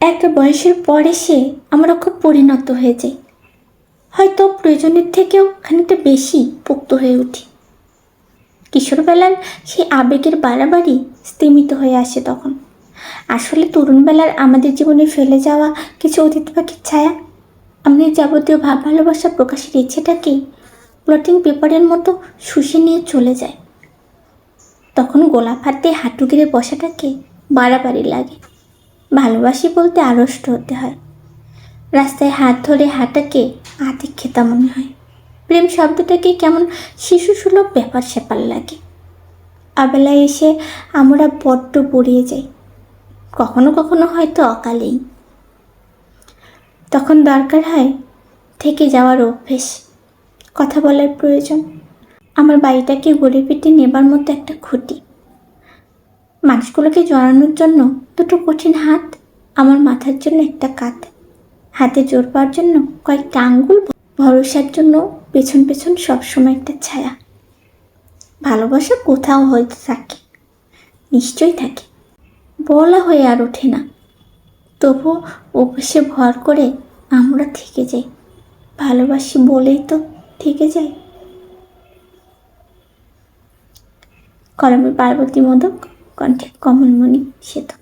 একটা বয়সের পর এসে আমরা খুব পরিণত হয়ে যাই, হয়তো প্রয়োজনের থেকেও খানিকটা বেশি পোক্ত হয়ে উঠি। কিশোরবেলার সেই আবেগের বাড়াবাড়ি স্তিমিত হয়ে আসে তখন। আসলে তরুণবেলার আমাদের জীবনে ফেলে যাওয়া কিছু অতীত পাখির ছায়া আমাদের যাবতীয় ভাব ভালোবাসা প্রকাশের ইচ্ছেটাকে ব্লটিং পেপারের মতো শুষে নিয়ে চলে যায়। তখন গোলাপ হাতে হাঁটু গেড়ে বসাটাকে বাড়াবাড়ি লাগে। ভালোবাসি বলতে আড়ষ্ট হতে হয়। রাস্তায় হাত ধরে হাঁটাকে আতিক্ষেতা মনে হয়। প্রেম শব্দটাকে কেমন শিশুসুলভ ব্যাপার স্যাপার লাগে। আবেলায় এসে আমরা বড্ড পড়িয়ে যাই, কখনো কখনো হয়তো অকালেই। তখন দরকার হয় থেকে যাওয়ার অভ্যেস, কথা বলার প্রয়োজন, আমার বাড়িটাকে গড়ে পেটে নেবার মতো একটা খুঁটি, মানুষগুলোকে জড়ানোর জন্য দুটো কঠিন হাত, আমার মাথার জন্য একটা কাঁধ, হাতে জোর পাওয়ার জন্য কয়েকটা আঙ্গুল, ভরসার জন্য পেছন পেছন সবসময় একটা ছায়া। ভালোবাসা কোথাও হয়তো থাকে, নিশ্চয়ই থাকে, বলা হয়ে আর ওঠে না। তবু অভ্যেসে ভর করে আমরা থেকে যাই। ভালোবাসি বলেই তো থেকে যাই। কলমে পার্বতী মোদক, কণ্ঠে কমলমণি সেতু।